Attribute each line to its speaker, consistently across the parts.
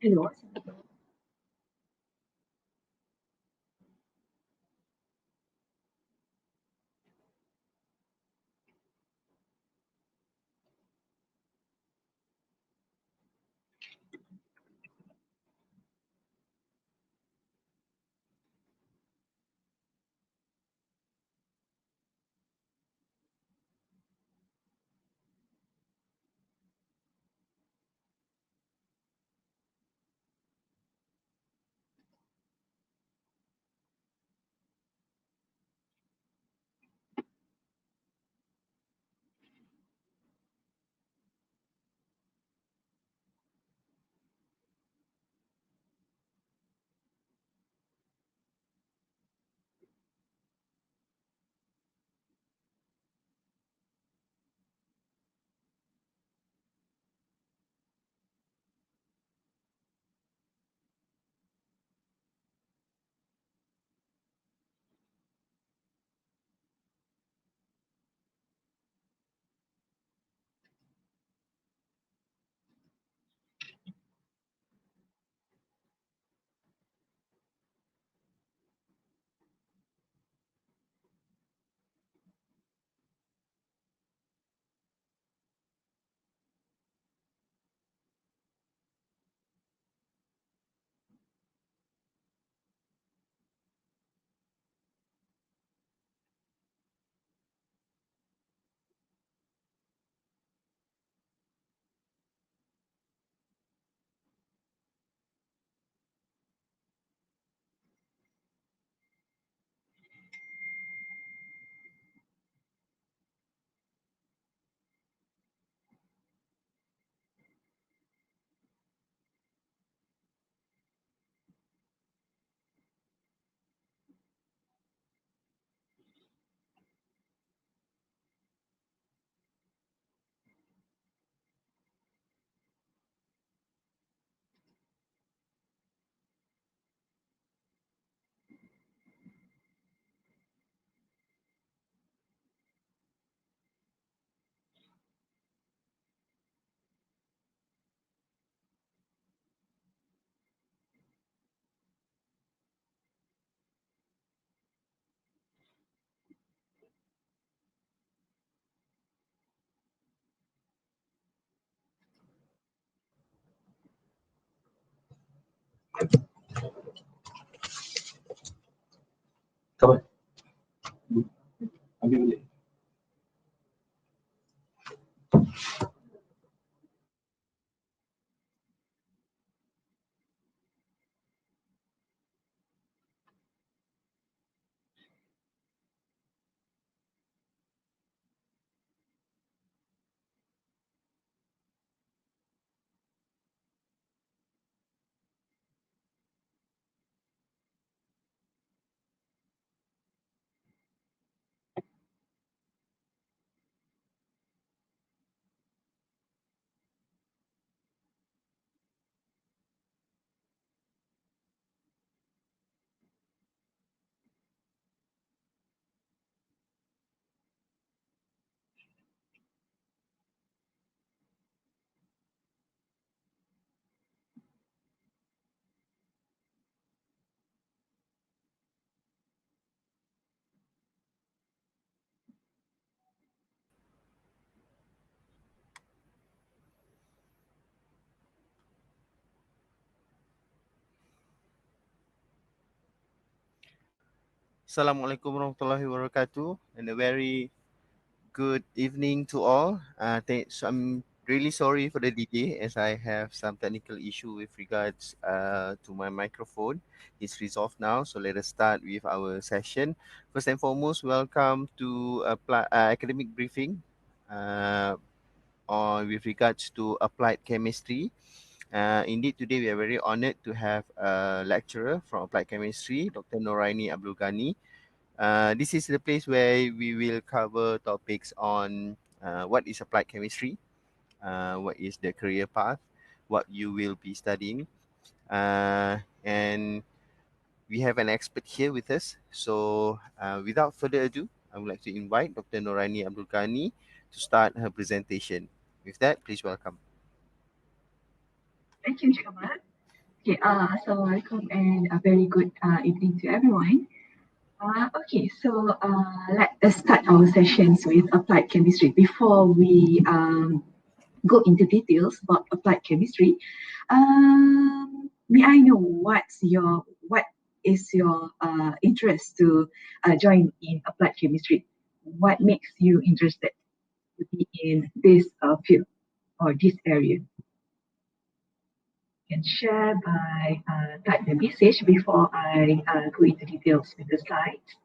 Speaker 1: Hello.
Speaker 2: Come on, ambil balik.
Speaker 3: Assalamualaikum warahmatullahi wabarakatuh, and a very good evening to all. So I'm really sorry for the delay as I have some technical issue with regards to my microphone. It's resolved now, so let us start with our session. First and foremost, welcome to academic briefing uh, on with regards to applied chemistry. Indeed, today we are very honored to have a lecturer from applied chemistry, Dr. Noraini Abdul Ghani. This is the place where we will cover topics on what is applied chemistry, what is the career path, what you will be studying, and we have an expert here with us. So, without further ado, I would like to invite Dr. Norani Abdul Ghani to start her presentation. With that, please welcome.
Speaker 1: Thank you, Jamal. Okay, Assalamualaikum and a very good evening to everyone. Okay, so let us start our sessions with applied chemistry. Before we go into details about applied chemistry, may I know what is your interest to join in applied chemistry? What makes you interested to be in this field or this area? Can share by type the message before I go into details with the slides.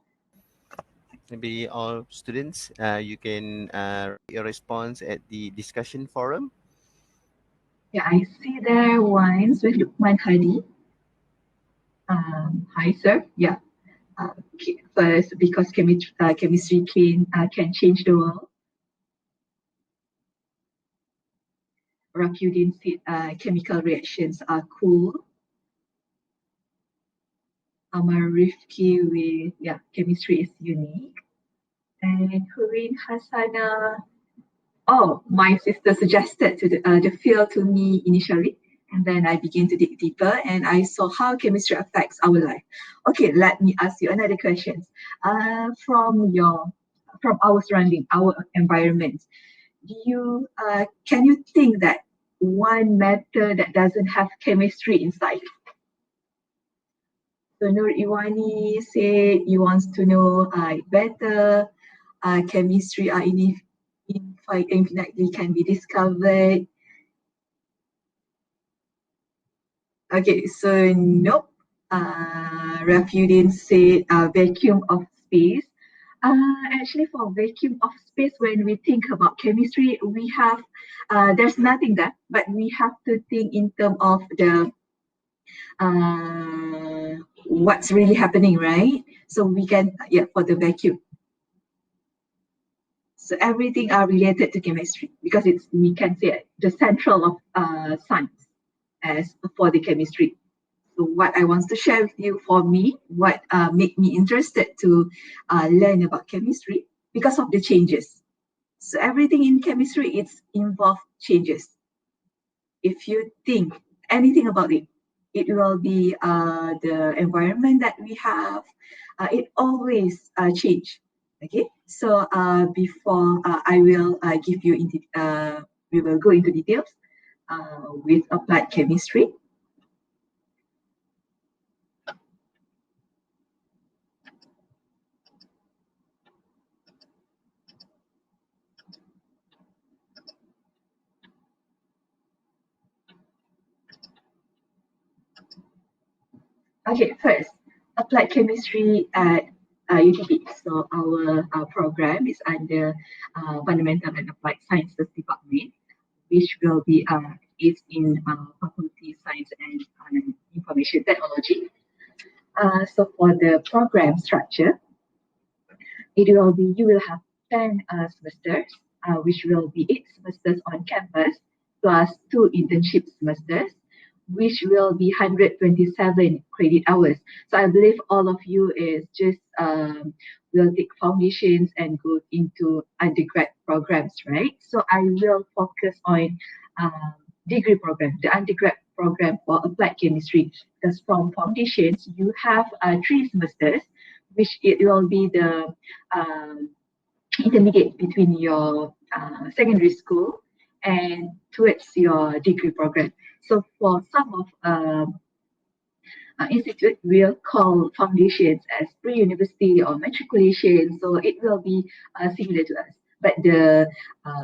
Speaker 3: Maybe all students, you can write your response at the discussion forum.
Speaker 1: Yeah, I see there ones with Lukman Hadi. Hi, sir. Yeah. Okay. First, because chemistry can change the world. Rakudin said chemical reactions are cool. Amar Rifki with chemistry is unique. And Hurin Hasana. Oh, my sister suggested the field to me initially, and then I began to dig deeper, and I saw how chemistry affects our life. Okay, let me ask you another question. From our surrounding, our environment, can you think that one matter that doesn't have chemistry inside? So Nur Iwani said he wants to know better chemistry infinitely can be discovered. Okay, so nope. Rafudin said vacuum of space. Actually, for vacuum of space, when we think about chemistry, we have there's nothing there, but we have to think in terms of the what's really happening, right? So we can for the vacuum. So everything are related to chemistry because we can say the central of science as for the chemistry. So what I want to share with you for me, what made me interested to learn about chemistry because of the changes. So everything in chemistry, it's involved changes. If you think anything about it, it will be the environment that we have. It always change. Okay, so before I will give you, we will go into details with applied chemistry. Okay, first, applied chemistry at UTB. So our program is under Fundamental and Applied Sciences Department, which will be is in Faculty Science and Information Technology. So for the program structure, you will have 10 semesters, which will be 8 semesters on campus plus 2 internship semesters, which will be 127 credit hours. So I believe all of you is just will take foundations and go into undergrad programs, right? So I will focus on degree program, the undergrad program for applied chemistry. Because from foundations, you have 3 semesters, which it will be the intermediate between your secondary school and towards your degree program. So for some of institute, we'll call foundations as pre-university or matriculation. So it will be similar to us. But the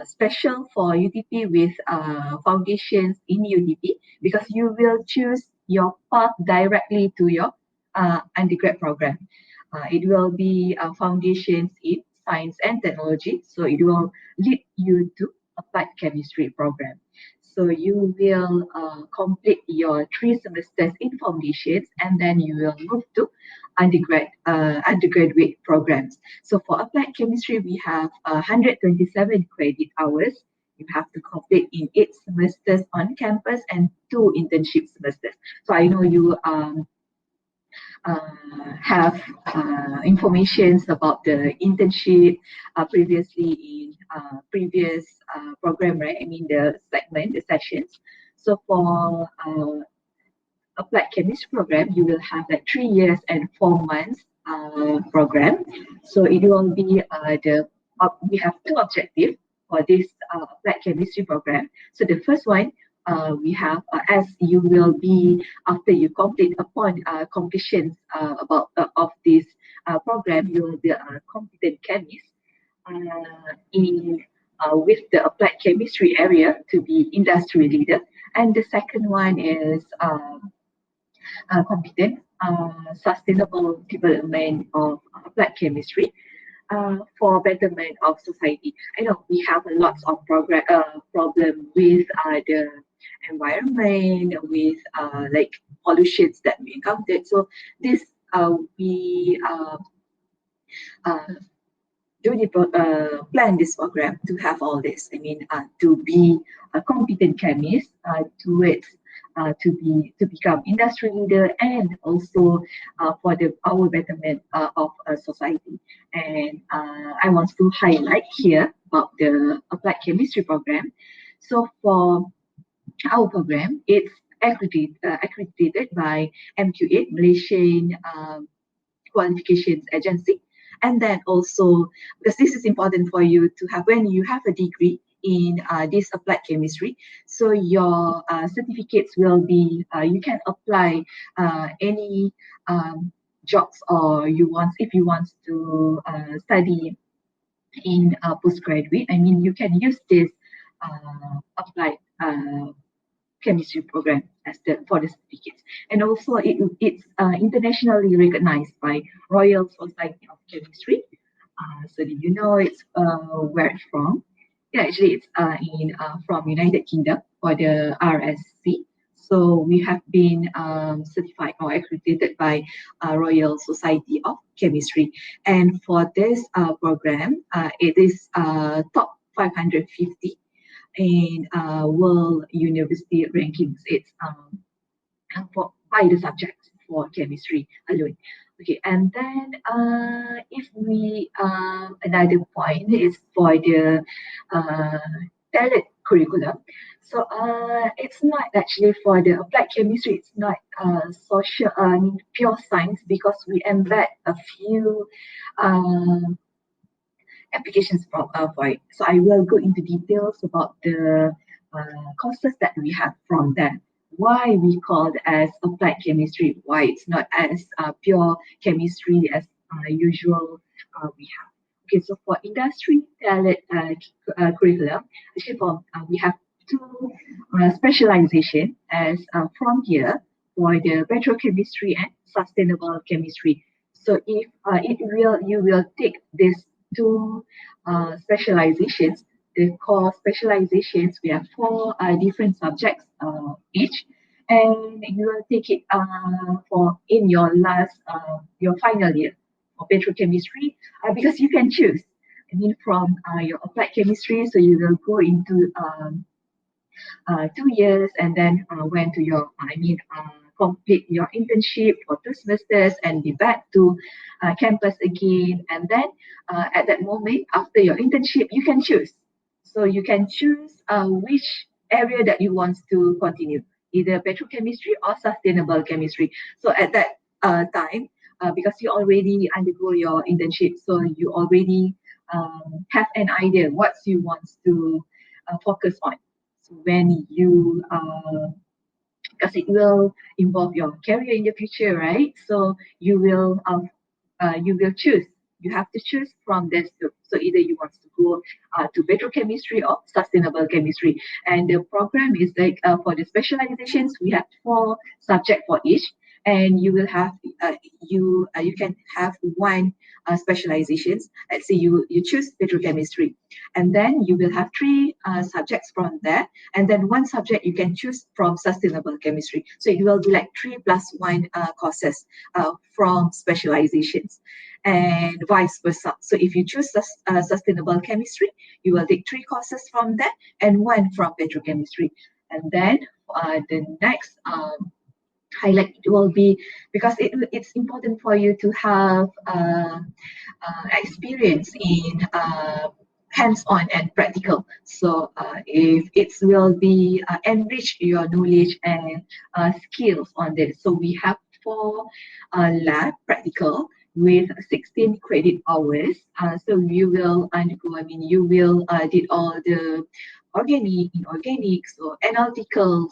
Speaker 1: special for UTP with foundations in UTP, because you will choose your path directly to your undergrad program. It will be foundations in science and technology. So it will lead you to applied chemistry program. So you will complete your 3 semesters in foundations, and then you will move to undergraduate programs. So for applied chemistry, we have 127 credit hours. You have to complete in 8 semesters on campus and 2 internship semesters. So I know you have informations about the internship previously in previous program, right? I mean the segment, the sessions. So for applied chemistry program, you will have like 3 years and 4 months program. So it will be we have two objectives for this applied chemistry program. So the first one, we have as you will be after you complete upon completion of this program, you will be a competent chemist in with the applied chemistry area to be industry leader. And the second one is competent sustainable development of applied chemistry for betterment of society. I know we have a lot of problem with the environment, with like pollutions that we encountered. So this we uh, plan this program to have all this. I mean, to be a competent chemist, to become industry leader, and also for our betterment of society. And I want to highlight here about the applied chemistry program. So for our program, it's accredited by MQ8, Malaysian Qualifications Agency. And then also, because this is important for you to have when you have a degree in this applied chemistry, so your certificates will be, you can apply any jobs, or if you want to study in postgraduate, I mean, you can use this applied chemistry program as for the certificates. And also it's internationally recognized by Royal Society of Chemistry. So did you know it's where it's from? Yeah, actually it's from United Kingdom for the RSC. So we have been certified or accredited by Royal Society of Chemistry. And for this program, it is top 550 in world university rankings. It's by the subjects for chemistry alone. Okay, and then if we another point is for the tailored curriculum. So it's not actually for the applied chemistry. It's not social pure science, because we embed a few applications for it. So I will go into details about the courses that we have from there. Why we call it as applied chemistry? Why it's not as pure chemistry as usual we have. Okay, so for industry tailored curriculum, actually we have two specialization as from here for the petrochemistry and sustainable chemistry. So if you will take this two specializations. The core specializations, we have four different subjects each, and you will take it for in your final year for petrochemistry, because you can choose. I mean, from your applied chemistry, so you will go into 2 years, and then went to complete your internship for 2 semesters and be back to campus again. And then at that moment, after your internship, you can choose. So you can choose which area that you want to continue, either petrochemistry or sustainable chemistry. So at that time, because you already undergo your internship, so you already have an idea what you want to focus on. So when you because it will involve your career in the future, right? So you will choose. You have to choose from this two. So either you want to go to petrochemistry or sustainable chemistry. And the program is like for the specializations, we have four subjects for each, and you will have you can have one specializations. Let's say you choose petrochemistry, and then you will have three subjects from there, and then one subject you can choose from sustainable chemistry. So it will be like 3+1 courses from specializations, and vice versa. So if you choose sustainable chemistry, you will take 3 courses from that and one from petrochemistry. And then the next highlight will be, because it's important for you to have experience in hands-on and practical. So if it will be enrich your knowledge and skills on this. So we have 4 lab practical with 16 credit hours. So you will undergo, you will did all the organic, inorganics or analyticals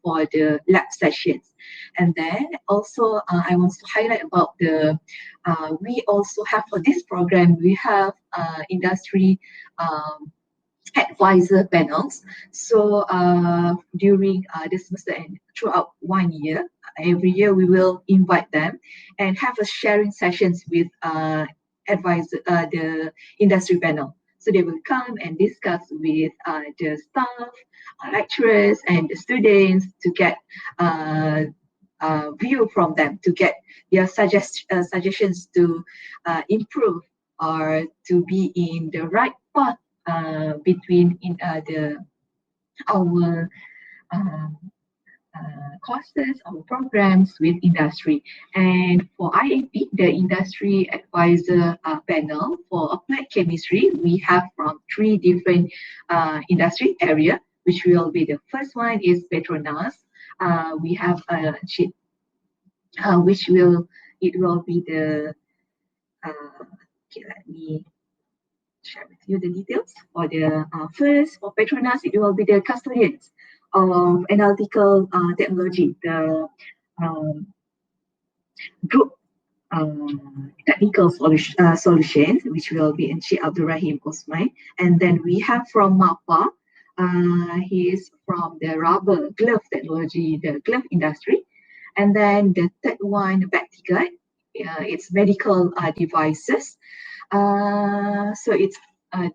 Speaker 1: for the lab sessions. And then also I want to highlight about we also have for this program, we have industry advisor panels. So during the semester and throughout 1 year, every year we will invite them and have a sharing sessions with advisor, the industry panel. So they will come and discuss with the staff, lecturers, and the students to get view from them, to get their suggestions to improve or to be in the right path between in our um, courses or programs with industry. And for IAP, the industry advisor panel for applied chemistry, we have from 3 different industry area, which will be the first one is Petronas. We have which will it will be the okay, let me share with you the details. For the first, for Petronas, it will be the custodians of analytical technology, the um, group technical solutions, which will be in Sheikh Abdul Rahim Osman. And then we have from MAPA, he is from the rubber glove technology, the glove industry. And then the third one, Bactigat, it's medical devices. So it's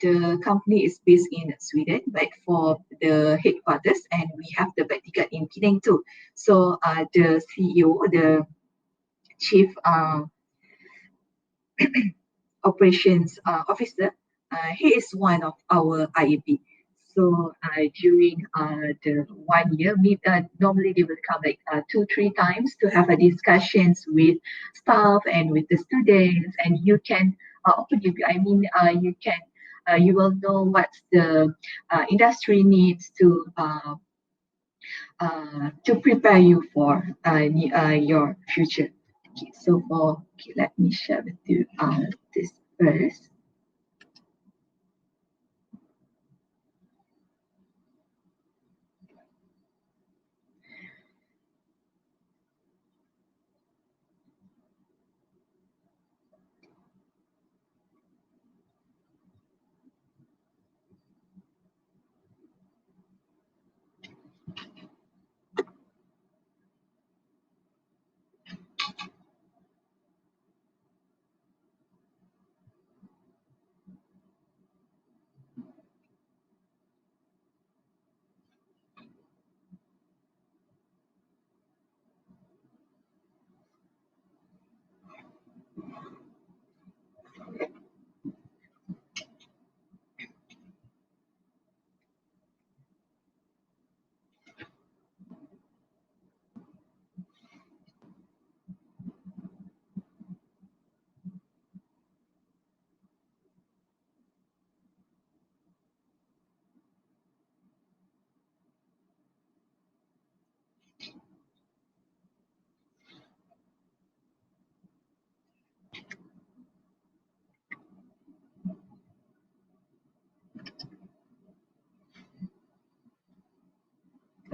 Speaker 1: the company is based in Sweden, but for the headquarters, and we have the Bactigat in Penang too. So the CEO, the chief operations officer, he is one of our IAP. So during the 1 year, normally they will come like 2-3 times to have a discussions with staff and with the students, and you can you can you will know what the industry needs to prepare you for your future. Okay, so let me share with you this first.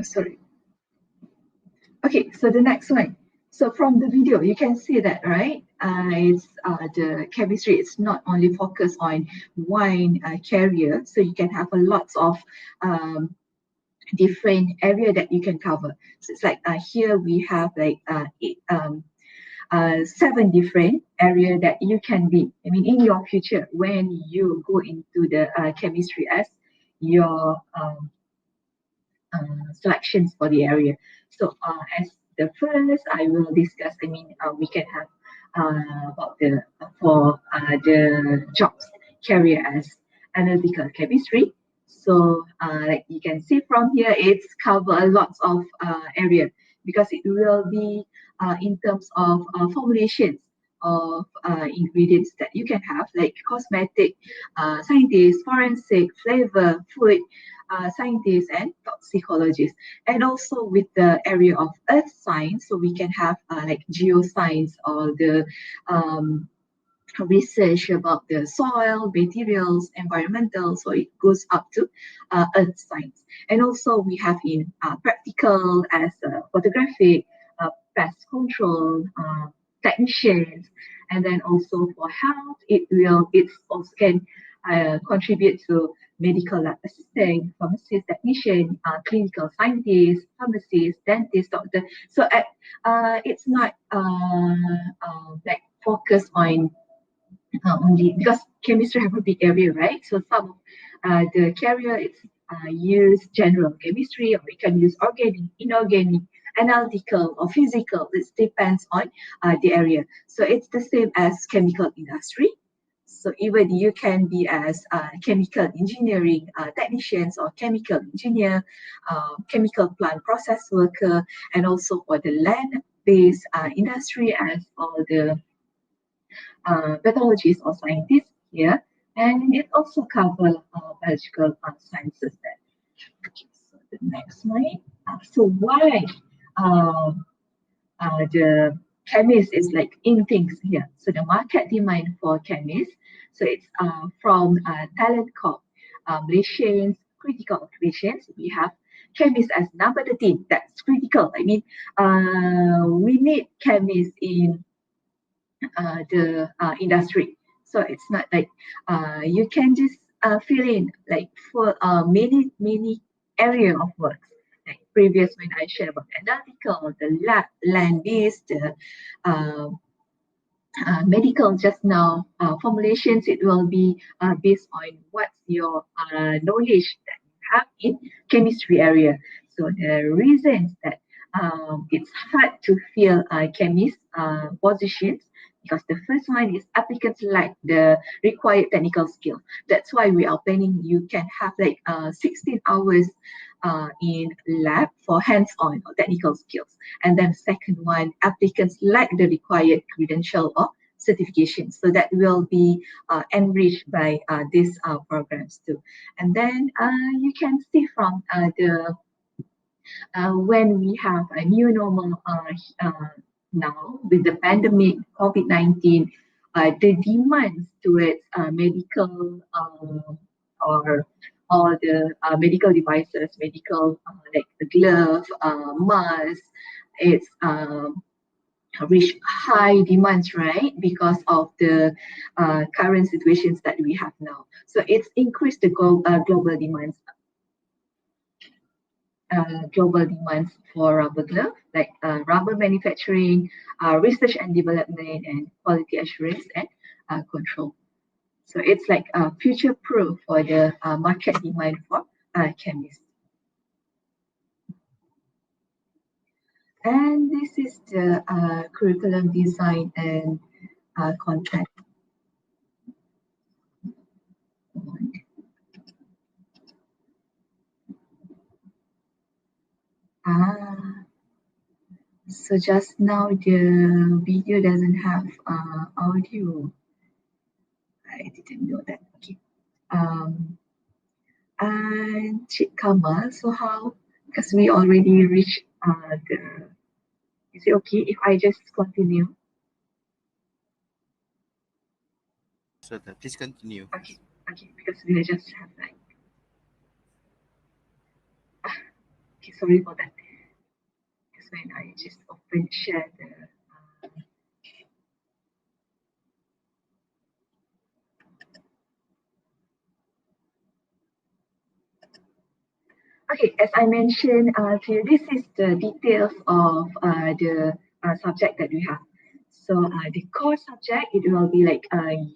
Speaker 1: Sorry. Okay, so the next one. So from the video, you can see that, right? It's the chemistry. It's not only focused on one carrier, so you can have a lots of different area that you can cover. So it's like here we have like 7 different area that you can be. In your future, when you go into the chemistry as your selections for the area. So as the first, I will discuss. We can have about the jobs career as analytical chemistry. So like you can see from here, it's cover a lot of area because it will be in terms of formulations of ingredients that you can have, like cosmetic scientists, forensic, flavor, food scientists, and toxicologists. And also with the area of earth science, so we can have like geoscience or the research about the soil, materials, environmental. So it goes up to earth science. And also we have in practical as photographic, pest control, technicians, and then also for health, it also can contribute to medical lab assistant, pharmacist, technician, clinical scientist, pharmacist, dentist, doctor. So it's not like focused on only because chemistry have a big area, right? So some of the carrier it's use general chemistry, or we can use organic, inorganic, analytical, or physical. It depends on the area. So it's the same as chemical industry. So even you can be as chemical engineering technicians or chemical engineer, chemical plant process worker, and also for the land-based industry as all the pathologists or scientists here, and it also covers biological sciences. Then, okay, so the next slide. So why the chemist is like in things here? So the market demand for chemists. So it's from talent corp, Malaysians, critical occupations. We have chemists as number 13. That's critical. I mean, we need chemists in the industry. So it's not like you can just fill in like for many area of works. Like previous when I shared about analytical, the land based, the uh, medical just now formulations, it will be based on what's your knowledge that you have in chemistry area. So the reasons that it's hard to fill chemist positions because the first one is applicants lack the required technical skill. That's why we are planning you can have like 16 hours in lab for hands-on or technical skills. And then second one, applicants lack the required credential or certification. So that will be enriched by these programs too. And then you can see from the when we have a new normal now with the pandemic COVID-19, the demands towards medical or all the medical devices, medical like the glove, mask, it's reach high demands, right? Because of the current situations that we have now. So it's increased the global demands for rubber glove, like rubber manufacturing, research and development, and quality assurance and control. So it's like future proof for the market demand for chemists. And this is the curriculum design and content. So just now the video doesn't have audio. I didn't know that. Okay. And Kamal, so how? Because we already reached the. Is it okay if I just continue?
Speaker 3: So please continue.
Speaker 1: Okay, okay, because we just have like. Okay, sorry for that. Because when I just share the. Okay, as I mentioned, this is the details of the subject that we have. So the core subject, it will be like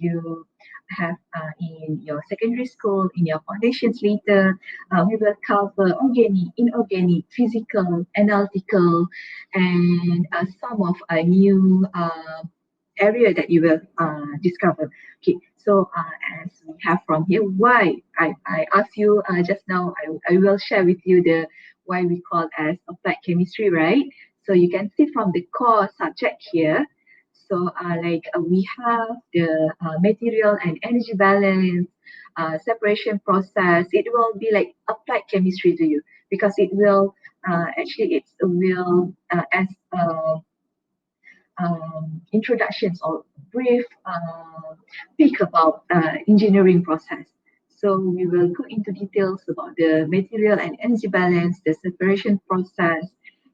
Speaker 1: you have in your secondary school, in your foundations later, we will cover organic, inorganic, physical, analytical, and some of a new area that you will discover. Okay, so as we have from here, why I asked you just now, I will share with you the why we call as applied chemistry, right? So you can see from the core subject here. So we have the material and energy balance, separation process. It will be like applied chemistry to you because it will it will as introductions or brief speak about engineering process. So we will go into details about the material and energy balance, the separation process,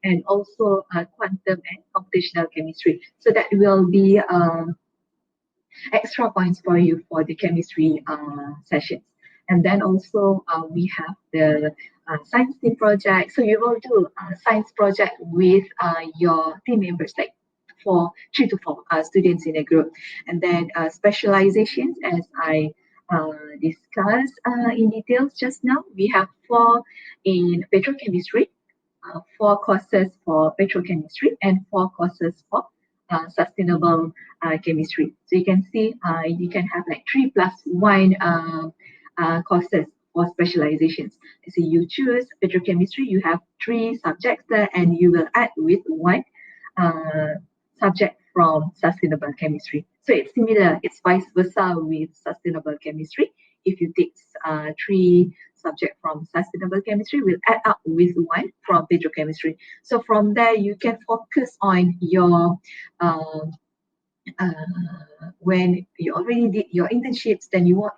Speaker 1: and also quantum and computational chemistry. So that will be extra points for you for the chemistry sessions. And then also we have the science team project. So you will do a science project with your team members, like for 3 to 4 students in a group. And then specializations, as I discussed in details just now, we have 4 in petrochemistry, 4 courses for petrochemistry, and 4 courses for sustainable chemistry. So you can see you can have like 3+1 courses for specializations. So you choose petrochemistry, you have 3 subjects there, and you will add with 1 uh, subject from sustainable chemistry. So it's similar, it's vice versa with sustainable chemistry. If you take 3 subjects from sustainable chemistry, will add up with 1 from petrochemistry. So from there, you can focus on your when you already did your internships, then you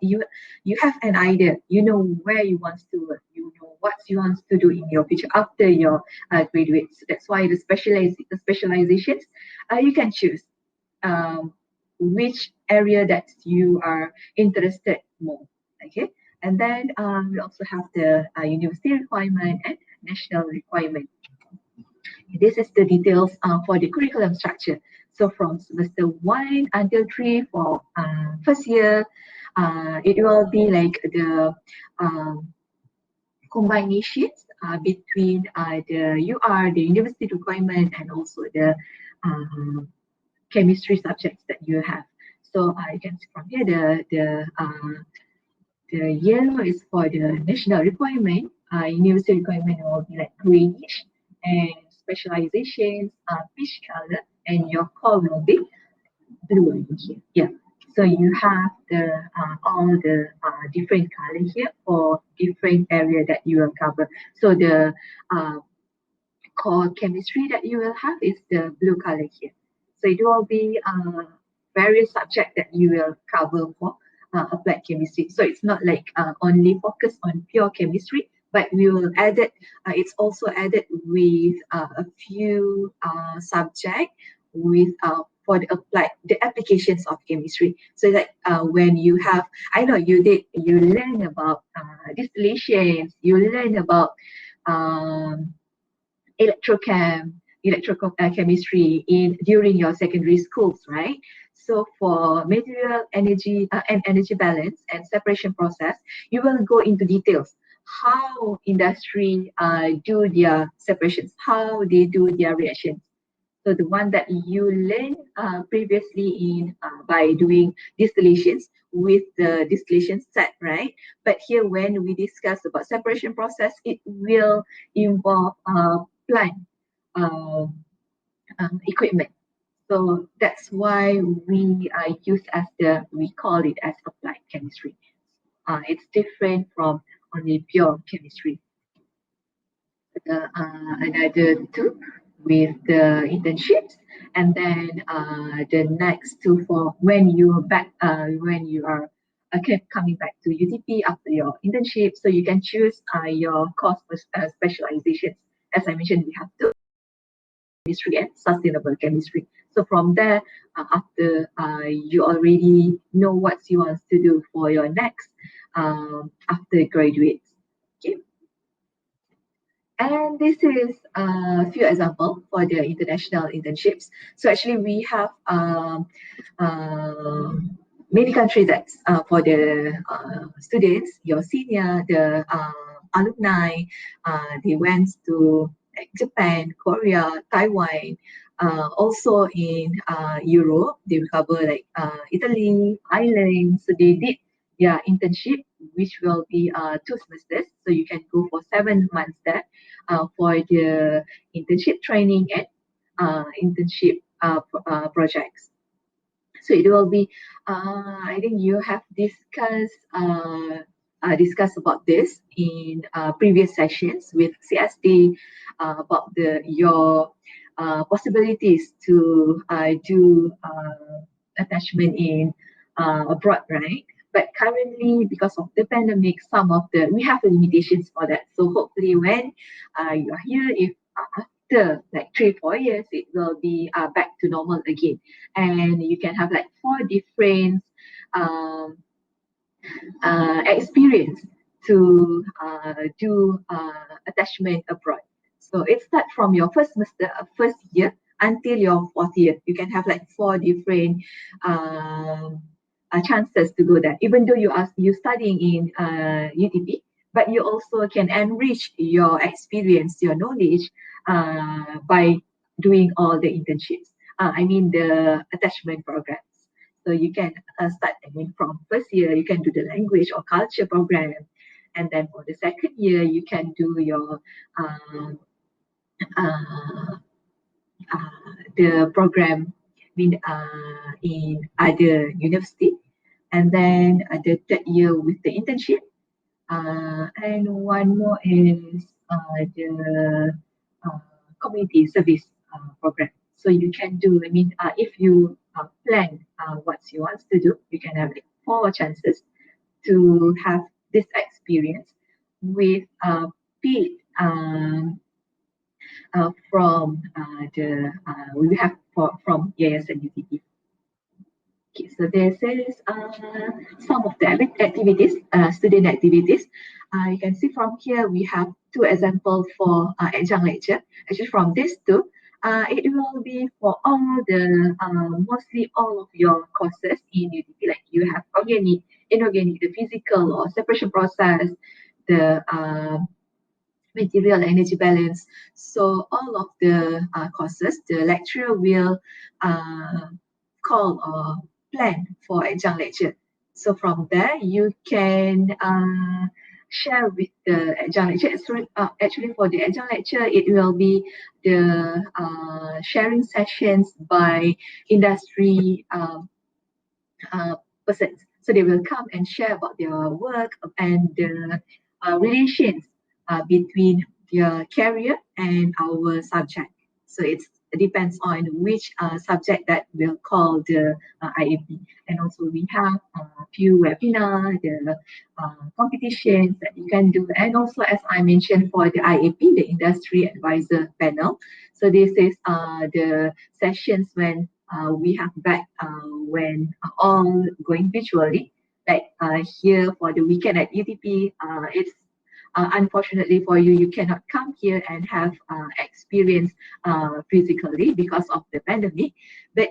Speaker 1: have an idea, you know where you want to work, you know what you want to do in your future after your graduates. That's why the specializations you can choose which area that you are interested more. Okay, and then we also have the university requirement and national requirement. This is the details for the curriculum structure. So from semester 1 until 3 for first year, it will be like the combinations between the UR, the university requirement, and also the chemistry subjects that you have. So you can see from here the yellow is for the national requirement, university requirement will be like greenish, and specializations are peach color, and your core will be blue in here. Yeah. So you have the all the different color here for different area that you will cover. So the core chemistry that you will have is the blue color here. So it will be various subject that you will cover for applied chemistry. So it's not like only focus on pure chemistry, but we will add it. It's also added with a few subject with for the applications of chemistry. So that when you have, I know you learn about distillations, you learn about um, chemistry in during your secondary schools, right? So for material energy and energy balance and separation process, you will go into details how industry do their separations, how they do their reactions. So the one that you learned previously in by doing distillations with the distillation set, right? But here when we discuss about separation process, it will involve plant uh, equipment. So that's why we call it as applied chemistry. It's different from only pure chemistry. Another 2 with the internships, and then the next 2 for when you are coming back to UTP after your internship. So you can choose your course specializations. As I mentioned, we have two: chemistry and sustainable chemistry. So from there, after you already know what you want to do for your next after graduates. Okay. And this is a few examples for the international internships. So actually we have uh, many countries that for the students, your senior, the alumni, they went to like Japan, Korea, Taiwan, also in Europe, they cover like Italy, Ireland. So they did their internship, which will be 2 semesters. So you can go for 7 months there for the internship training and internship projects. So it will be, I think you have discussed about this in previous sessions with CSD about your possibilities to do attachment in abroad, right? But currently, because of the pandemic, we have limitations for that. So hopefully, when you are here, if after like 3 4 years, it will be back to normal again, and you can have like four different um, experience to do attachment abroad. So it starts from your first semester, first year until your fourth year. You can have like four different um, chances to go there. Even though you studying in UTP, but you also can enrich your experience, your knowledge by doing all the internships. I mean the attachment programs. So you can start, I mean, from first year, you can do the language or culture program. And then for the second year, you can do your uh, the program in other university. And then the third year with the internship. And one more is the uh, community service program. So you can do, I mean, if you plan what you want to do, you can have like four chances to have this experience with paid we have from Yayasan UTP. Okay, so this is some of the activities, student activities. You can see from here we have two examples for adjunct lecture. Actually, from these two, it will be for mostly all of your courses in UTP. Like you have organic, inorganic, the physical or separation process, the material energy balance. So all of the courses, the lecturer will uh, call or plan for adjunct lecture. So from there, you can share with the adjunct lecture. Actually, for the adjunct lecture, it will be the sharing sessions by industry uh, persons. So they will come and share about their work and the relations between their career and our subject. So it depends on which subject that will call the IAP. And also we have a few webinars, the competitions that you can do. And also, as I mentioned, for the IAP, the Industry Advisor Panel. So this is the sessions we have back when all going virtually. Like here for the weekend at UTP, it's unfortunately for you, you cannot come here and have experience physically because of the pandemic. But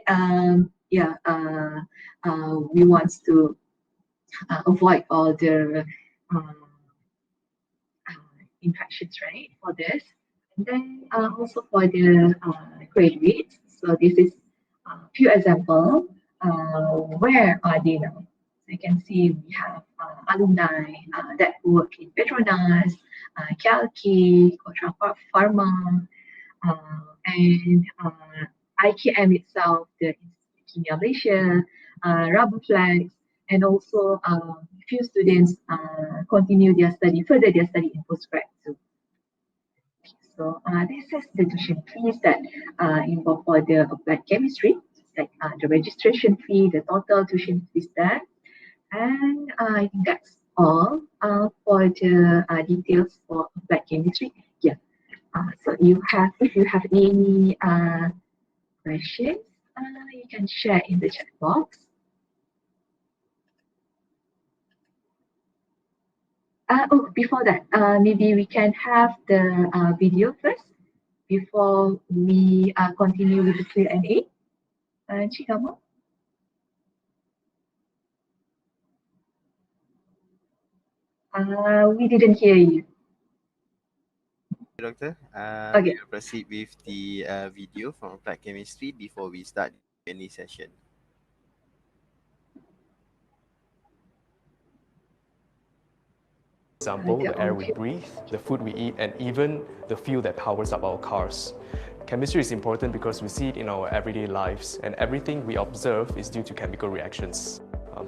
Speaker 1: we want to avoid all the um, infections, right, for this. And then also for the graduates, so this is a few example. Where are they now? So you can see we have alumni that work in Petronas, Calki, Kotra Pharma, and IKM itself, the Kimia Malaysia, Rabuflex, and also few students further their study in postgrad too. So this is the tuition fees that involved for the applied chemistry, like the registration fee, the total tuition fees there. And I think that's all for the details for applied chemistry. Yeah. So if you have any questions, you can share in the chat box. Before that, maybe we can have the video first before we continue with the Q&A. Chikamo? We didn't hear you.
Speaker 3: Doctor,
Speaker 1: Okay.
Speaker 3: we'll proceed with the video from applied chemistry before we start any session.
Speaker 4: example, the air we
Speaker 1: Okay.
Speaker 4: breathe, the food we eat, and even the fuel that powers up our cars. Chemistry is important because we see it in our everyday lives, and everything we observe is due to chemical reactions.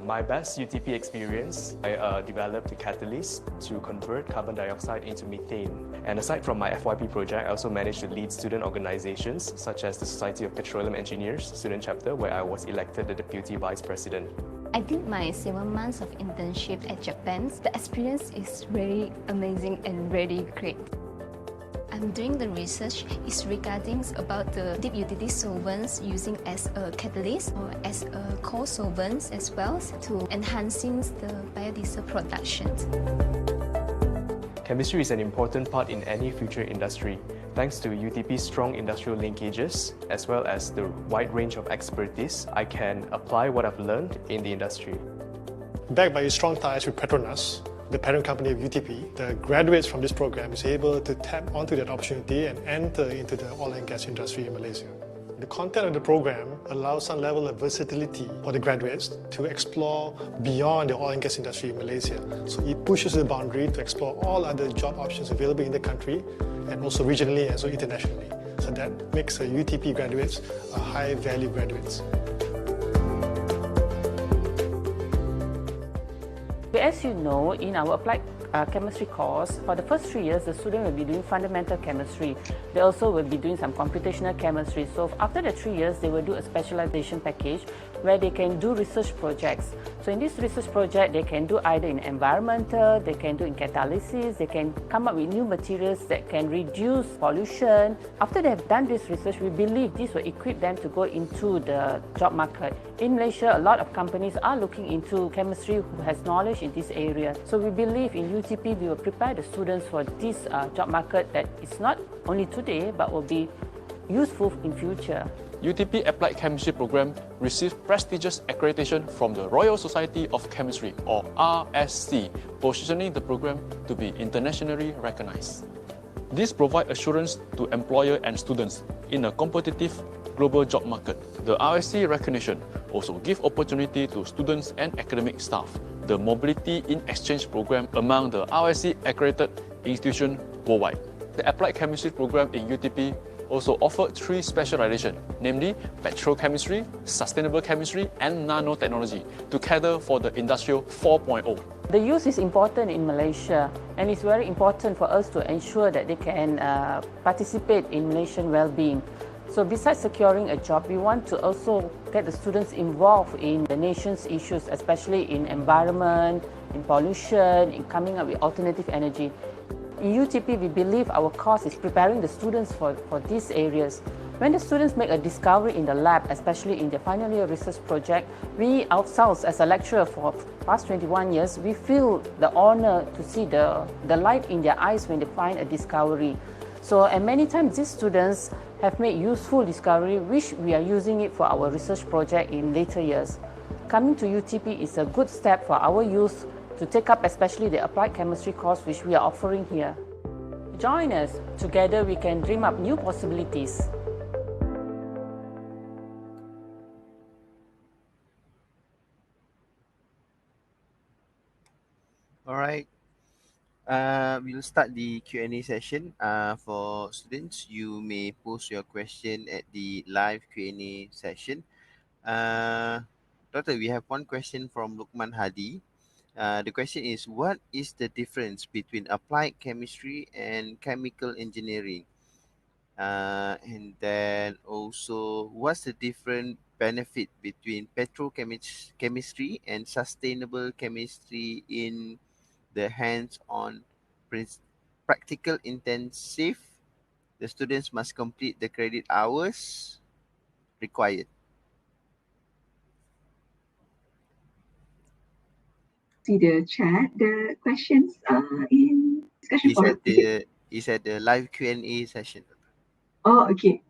Speaker 4: My best UTP experience, I developed a catalyst to convert carbon dioxide into methane. And aside from my FYP project, I also managed to lead student organizations such as the Society of Petroleum Engineers student chapter, where I was elected the deputy vice president.
Speaker 5: I did my 7 months of internship at Japan. The experience is very amazing and very great. I'm doing the research is regarding about the deep utility solvents using as a catalyst or as a co-solvents as well to enhancing the biodiesel production.
Speaker 4: Chemistry is an important part in any future industry. Thanks to UTP's strong industrial linkages, as well as the wide range of expertise, I can apply what I've learned in the industry.
Speaker 6: Backed by its strong ties with Petronas, the parent company of UTP, the graduates from this program is able to tap onto that opportunity and enter into the oil and gas industry in Malaysia. The content of the program allows some level of versatility for the graduates to explore beyond the oil and gas industry in Malaysia. So it pushes the boundary to explore all other job options available in the country and also regionally and also internationally. So that makes the UTP graduates a high-value graduates.
Speaker 7: As you know, in our applied chemistry course, for the first 3 years, the student will be doing fundamental chemistry. They also will be doing some computational chemistry. So after the 3 years, they will do a specialization package where they can do research projects. So in this research project, they can do either in environmental, they can do in catalysis, they can come up with new materials that can reduce pollution. After they have done this research, we believe this will equip them to go into the job market. In Malaysia, a lot of companies are looking into chemistry who has knowledge in this area. So we believe in UTP, we will prepare the students for this job market that is not only today, but will be useful in future.
Speaker 8: UTP Applied Chemistry Program received prestigious accreditation from the Royal Society of Chemistry, or RSC, positioning the program to be internationally recognized. This provides assurance to employer and students in a competitive global job market. The RSC recognition also gives opportunity to students and academic staff. The Mobility in Exchange program among the RSC accredited institutions worldwide. The Applied Chemistry program in UTP also offered 3 specializations, namely petrochemistry, sustainable chemistry, and nanotechnology, to cater for the Industrial 4.0.
Speaker 7: The youth is important in Malaysia, and it's very important for us to ensure that they can participate in Malaysian well-being. So besides securing a job, we want to also get the students involved in the nation's issues, especially in environment, in pollution, in coming up with alternative energy. In UTP, we believe our course is preparing the students for these areas. When the students make a discovery in the lab, especially in the final year research project, we ourselves, as a lecturer for past 21 years, we feel the honor to see the light in their eyes when they find a discovery. So, and many times these students have made useful discovery, which we are using it for our research project in later years. Coming to UTP is a good step for our youth to take up especially the applied chemistry course which we are offering here. Join us. Together we can dream up new possibilities.
Speaker 3: All right. We'll start the Q&A session. For students, you may post your question at the live Q&A session. Doctor, we have one question from Lukman Hadi. The question is, what is the difference between applied chemistry and chemical engineering? And then also, what's the different benefit between petrochemistry and sustainable chemistry in the hands-on practical intensive? The students must complete the credit hours required.
Speaker 1: See the chat. The questions are in discussion forum.
Speaker 3: Is at the live Q&A session.
Speaker 1: Oh, okay.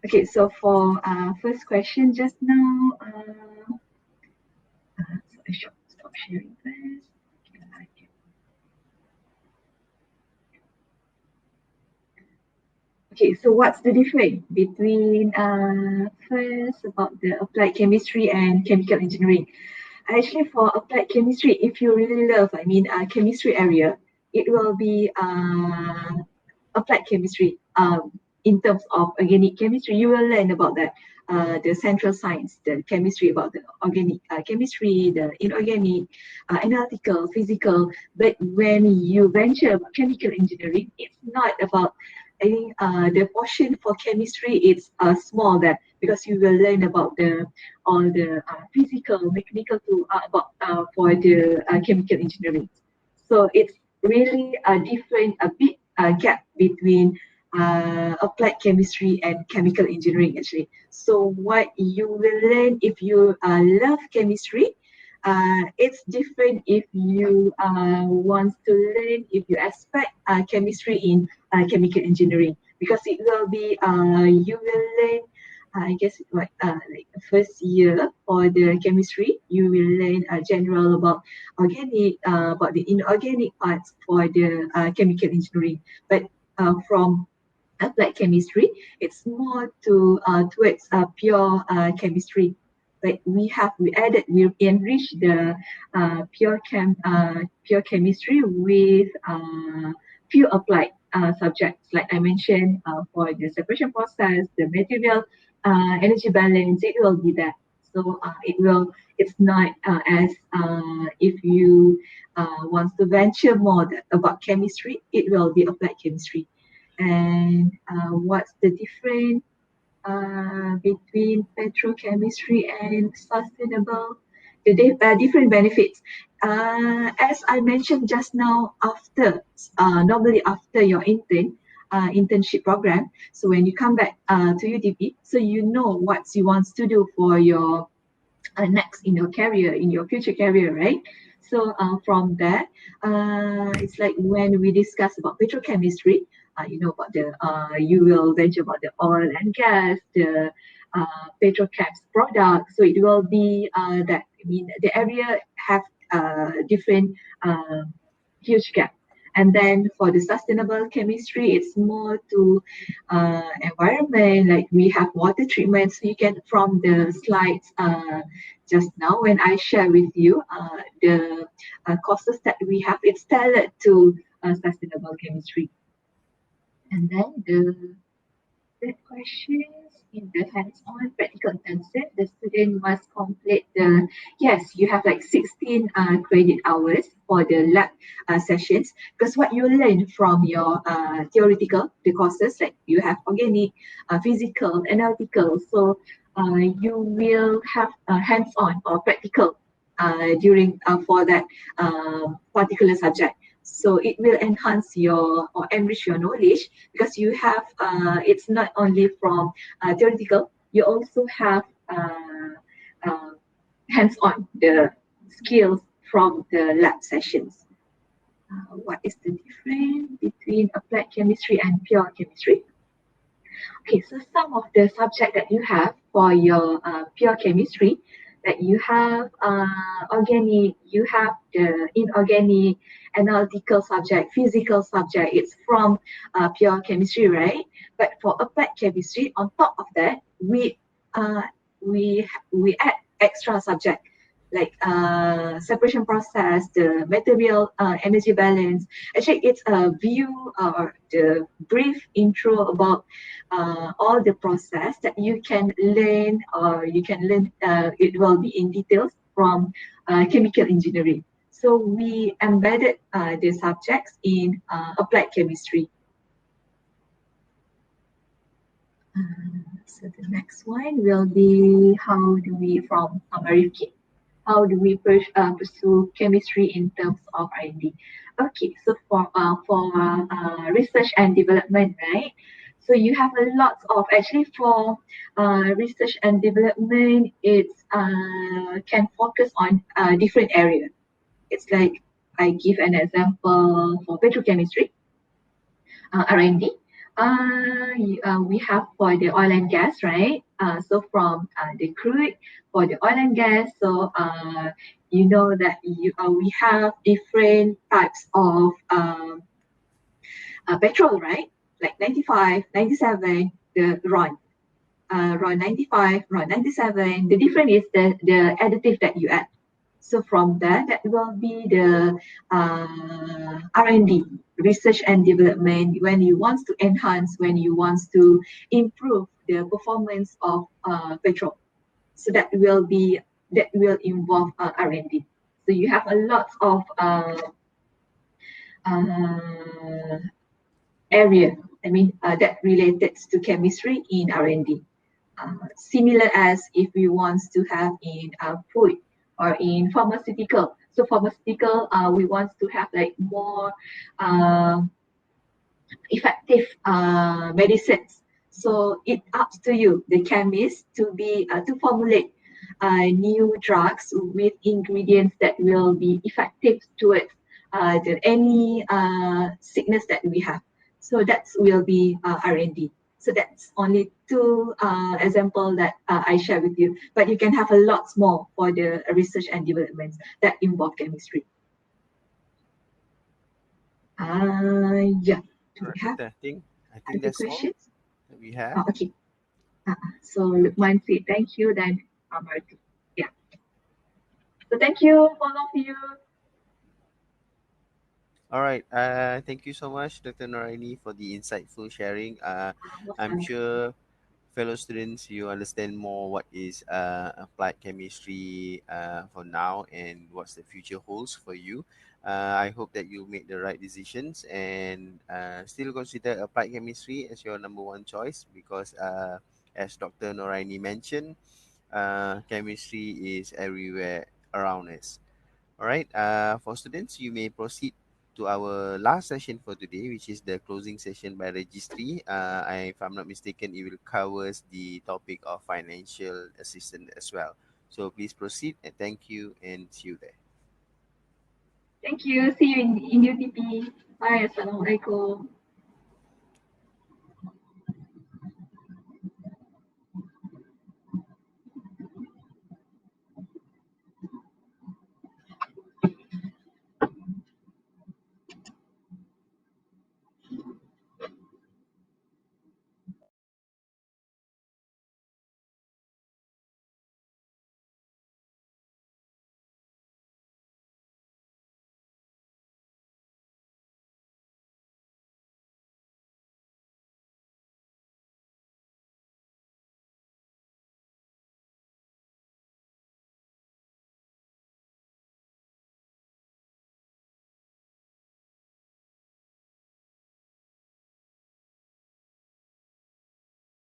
Speaker 1: Okay. So for first question just now, so I should stop sharing first. Okay, so what's the difference between first about the applied chemistry and chemical engineering? Actually, for applied chemistry, if you really love, chemistry area, it will be applied chemistry. In terms of organic chemistry, you will learn about that. The central science, the chemistry about the organic chemistry, the inorganic, analytical, physical. But when you venture about chemical engineering, it's not about. I think the portion for chemistry is small there because you will learn about the all the physical, mechanical to about for the chemical engineering. So it's really a different, a big gap between applied chemistry and chemical engineering actually. So what you will learn if you love chemistry, it's different if you want to learn, if you expect chemistry in chemical engineering, because it will be you will learn I guess like the first year for the chemistry, you will learn general about organic, about the inorganic parts for the chemical engineering. But from applied chemistry, it's more to towards pure chemistry. Like we enrich the pure chemistry with few applied subjects. Like I mentioned, for the separation process, the material energy balance, it will be that. So it's not as if you want to venture more about chemistry, it will be applied chemistry. And what's the difference between petrochemistry and sustainable? Different benefits. As I mentioned just now, normally after your internship program, so when you come back to UTP, so you know what you want to do for your next in your career, in your future career, right? So from that, it's like when we discuss about petrochemistry, you know about you will venture about the oil and gas, the petrochem's product. So it will be that, I mean, the area have different huge gap. And then for the sustainable chemistry, it's more to environment, like we have water treatment. So you can, from the slides just now when I share with you the courses that we have, it's tailored to sustainable chemistry. And then the third questions in the hands-on practical intensive, the student must complete yes, you have like 16 credit hours for the lab sessions, because what you learn from your theoretical, the courses, like you have organic, physical, analytical, so you will have hands-on or practical during for that particular subject. So it will enhance your or enrich your knowledge, because you have it's not only from theoretical, you also have hands-on the skills from the lab sessions. What is the difference between applied chemistry and pure chemistry? Okay, so some of the subject that you have for your pure chemistry, that you have organic, you have the inorganic, analytical subject, physical subject. It's from pure chemistry, right? But for applied chemistry, on top of that, uh, we add extra subject like separation process, the material energy balance. Actually, it's a view or the brief intro about all the process that you can learn, or you can learn, it will be in details from chemical engineering. So we embedded the subjects in applied chemistry. So the next one will be how do we pursue chemistry in terms of R&D? Okay, so for research and development, right? So you have a lot of, actually for research and development, it's can focus on different areas. It's like I give an example for petrochemistry, R&D. We have for the oil and gas, right? So from the crude for the oil and gas, so you know that we have different types of petrol, right? Like 95, 97, the RON 95, RON 97. The difference is the additive that you add. So from there, that will be the R&D, research and development, when you want to enhance, when you want to improve the performance of petrol. So that will involve R&D. So you have a lot of area, that related to chemistry in R&D. Similar as if we want to have in food or in pharmaceutical. So pharmaceutical, we want to have like more effective medicines. So it's up to you, the chemist, to formulate new drugs with ingredients that will be effective towards any sickness that we have. So that will be R&D. So that's only two examples that I share with you. But you can have a lot more for the research and developments that involve chemistry. Yeah. Do we have
Speaker 3: I think
Speaker 1: other
Speaker 3: that's all
Speaker 1: questions?
Speaker 3: that we have.
Speaker 1: Oh, okay. So Lukman said thank you, then Marty. Yeah. So thank you, all of you.
Speaker 3: All right. Thank you so much, Dr. Noraini, for the insightful sharing. I'm sure fellow students, you understand more what is applied chemistry for now and what's the future holds for you. I hope that you make the right decisions and still consider applied chemistry as your number one choice because, as Dr. Noraini mentioned, chemistry is everywhere around us. All right. For students, you may proceed to our last session for today, which is the closing session by registry. If I'm not mistaken, it will covers the topic of financial assistance as well. So please proceed and thank you and see you there.
Speaker 1: Thank you. See you in UTP. Bye. Assalamualaikum.